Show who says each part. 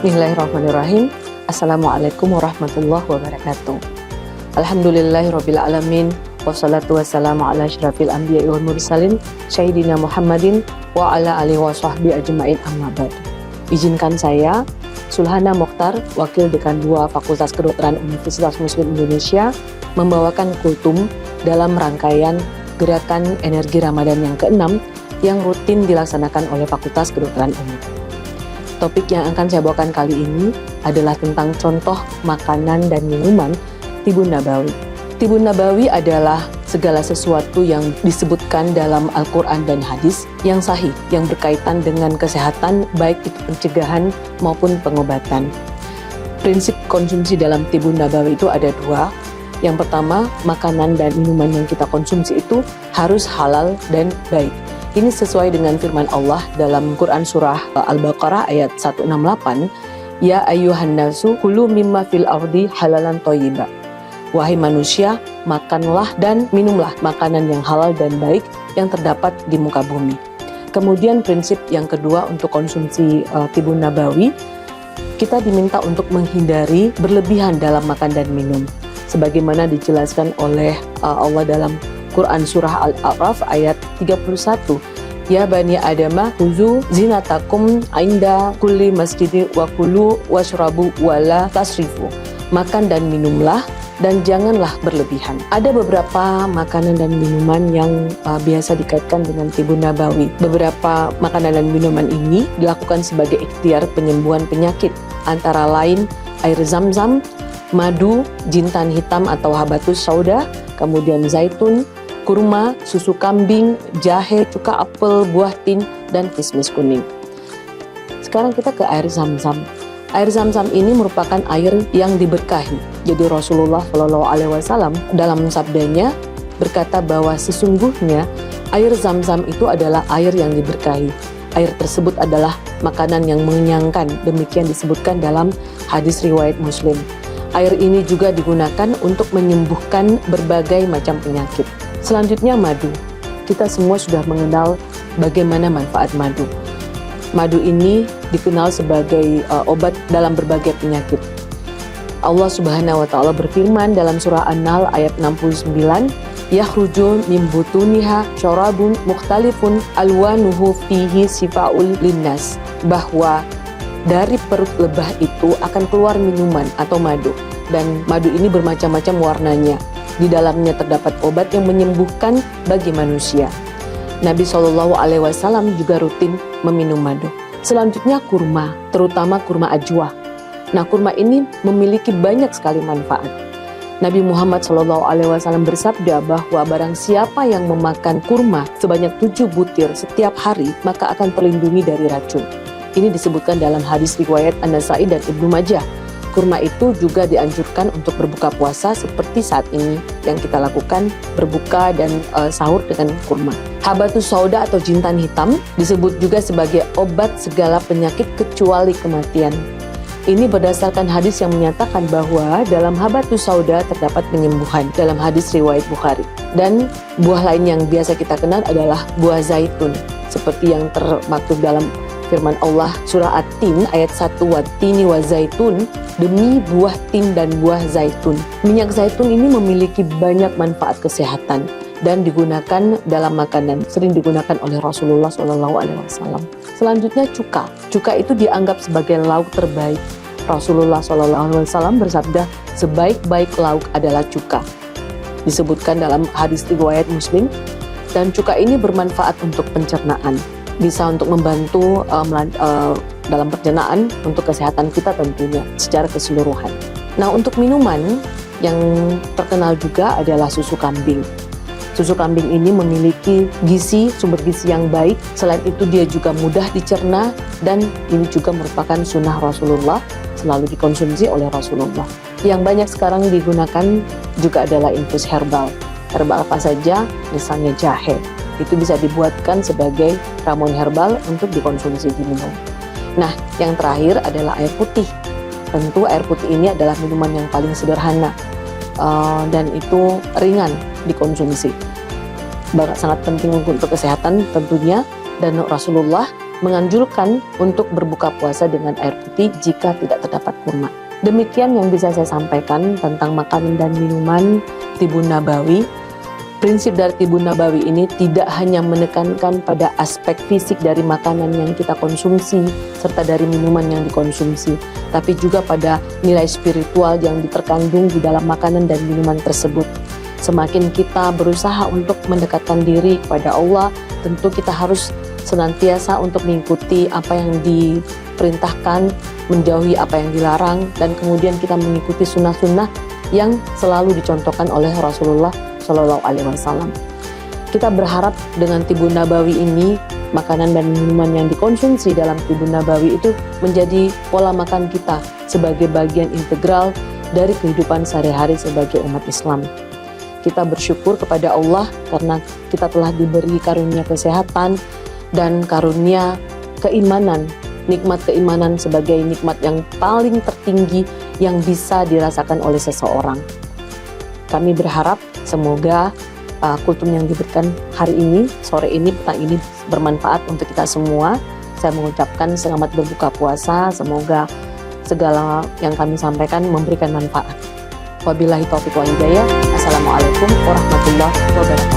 Speaker 1: Bismillahirrahmanirrahim. Assalamualaikum warahmatullahi wabarakatuh. Alhamdulillahirabbil alamin. Wassalatu wassalamu ala asyrafil anbiya'i wal mursalin sayyidina Muhammadin wa ala alihi wa sahbihi ajma'in, amma ba'du. Izinkan saya, Sulhana Mokhtar, Wakil Dekan 2 Fakultas Kedokteran Universitas Muslim Indonesia, membawakan kultum dalam rangkaian Gerakan Energi Ramadan yang ke-6 yang rutin dilaksanakan oleh Fakultas Kedokteran Umum. Topik yang akan saya bawakan kali ini adalah tentang contoh makanan dan minuman Tibun Nabawi. Tibun Nabawi adalah segala sesuatu yang disebutkan dalam Al-Quran dan hadis yang sahih, yang berkaitan dengan kesehatan, baik itu pencegahan maupun pengobatan. Prinsip konsumsi dalam Tibun Nabawi itu ada 2. Yang pertama, makanan dan minuman yang kita konsumsi itu harus halal dan baik. Ini sesuai dengan firman Allah dalam Quran Surah Al-Baqarah ayat 168, Ya ayyuhan nasu kulu mimma fil ardi halalan thayyiba. Wahai manusia, makanlah dan minumlah makanan yang halal dan baik yang terdapat di muka bumi. Kemudian prinsip yang kedua untuk konsumsi Tibun Nabawi, kita diminta untuk menghindari berlebihan dalam makan dan minum. Sebagaimana dijelaskan oleh Allah dalam Quran Surah Al-A'raf ayat 31. Ya bani adama khuzu zinatakum inda kulli masjidi wa kulu washrabu wala tasrifu. Makan dan minumlah dan janganlah berlebihan. Ada beberapa makanan dan minuman yang biasa dikaitkan dengan Tibun Nabawi. Beberapa makanan dan minuman ini dilakukan sebagai ikhtiar penyembuhan penyakit, antara lain air zam-zam, madu, jintan hitam atau habatus sauda, kemudian zaitun, kurma, susu kambing, jahe, cuka apel, buah tin, dan kismis kuning. Sekarang kita ke air zam-zam. Air zam-zam ini merupakan air yang diberkahi. Jadi Rasulullah SAW dalam sabdanya berkata bahwa sesungguhnya air zam-zam itu adalah air yang diberkahi. Air tersebut adalah makanan yang mengenyangkan. Demikian disebutkan dalam hadis riwayat Muslim. Air ini juga digunakan untuk menyembuhkan berbagai macam penyakit. Selanjutnya madu. Kita semua sudah mengenal bagaimana manfaat madu. Madu ini dikenal sebagai obat dalam berbagai penyakit. Allah Subhanahu wa taala berfirman dalam surah An-Nahl ayat 69, Yakhruju min butuniha syarabun mukhtalifun alwanuhu fihi sifaul linnas, bahwa dari perut lebah itu akan keluar minuman atau madu, dan madu ini bermacam-macam warnanya. Di dalamnya terdapat obat yang menyembuhkan bagi manusia. Nabi SAW juga rutin meminum madu. Selanjutnya kurma, terutama kurma ajwa. Nah, kurma ini memiliki banyak sekali manfaat. Nabi Muhammad SAW bersabda bahwa barang siapa yang memakan kurma sebanyak 7 butir setiap hari, maka akan terlindungi dari racun. Ini disebutkan dalam hadis riwayat An-Nasa'i dan Ibnu Majah. Kurma itu juga dianjurkan untuk berbuka puasa seperti saat ini yang kita lakukan, berbuka dan sahur dengan kurma. Habatus sauda atau jintan hitam disebut juga sebagai obat segala penyakit kecuali kematian. Ini berdasarkan hadis yang menyatakan bahwa dalam habatus sauda terdapat penyembuhan dalam hadis riwayat Bukhari. Dan buah lain yang biasa kita kenal adalah buah zaitun, seperti yang termaktub dalam firman Allah surah At-Tin ayat 1, Wat-tini wa zaitun, demi buah tin dan buah zaitun. Minyak zaitun ini memiliki banyak manfaat kesehatan dan digunakan dalam makanan, sering digunakan oleh Rasulullah SAW. Selanjutnya cuka. Cuka itu dianggap sebagai lauk terbaik. Rasulullah SAW bersabda, sebaik-baik lauk adalah cuka. Disebutkan dalam hadis riwayat Muslim, dan cuka ini bermanfaat untuk pencernaan. Bisa untuk membantu dalam pencernaan untuk kesehatan kita tentunya secara keseluruhan. Nah, untuk minuman yang terkenal juga adalah susu kambing. Susu kambing ini memiliki sumber gizi yang baik. Selain itu dia juga mudah dicerna dan ini juga merupakan sunnah Rasulullah, selalu dikonsumsi oleh Rasulullah. Yang banyak sekarang digunakan juga adalah infus herbal. Herbal apa saja? Misalnya jahe. Itu bisa dibuatkan sebagai ramuan herbal untuk dikonsumsi diminum. Nah, yang terakhir adalah air putih. Tentu air putih ini adalah minuman yang paling sederhana dan itu ringan dikonsumsi. Sangat penting untuk kesehatan tentunya, dan Rasulullah menganjurkan untuk berbuka puasa dengan air putih jika tidak terdapat kurma. Demikian yang bisa saya sampaikan tentang makanan dan minuman Tibun Nabawi. Prinsip dari Tibun Nabawi ini tidak hanya menekankan pada aspek fisik dari makanan yang kita konsumsi serta dari minuman yang dikonsumsi, tapi juga pada nilai spiritual yang terkandung di dalam makanan dan minuman tersebut. Semakin kita berusaha untuk mendekatkan diri kepada Allah, tentu kita harus senantiasa untuk mengikuti apa yang diperintahkan, menjauhi apa yang dilarang, dan kemudian kita mengikuti sunnah-sunnah yang selalu dicontohkan oleh Rasulullah Shallallahu Alaihi Wasallam. Kita berharap dengan Tibun Nabawi ini, makanan dan minuman yang dikonsumsi dalam Tibun Nabawi itu menjadi pola makan kita sebagai bagian integral dari kehidupan sehari-hari sebagai umat Islam. Kita bersyukur kepada Allah karena kita telah diberi karunia kesehatan dan karunia keimanan. Nikmat keimanan sebagai nikmat yang paling tertinggi yang bisa dirasakan oleh seseorang. Kami berharap semoga kultum yang diberikan hari ini, sore ini, petang ini bermanfaat untuk kita semua. Saya mengucapkan selamat berbuka puasa, semoga segala yang kami sampaikan memberikan manfaat. Wabillahi taufiq wal hidayah. Assalamualaikum warahmatullahi wabarakatuh.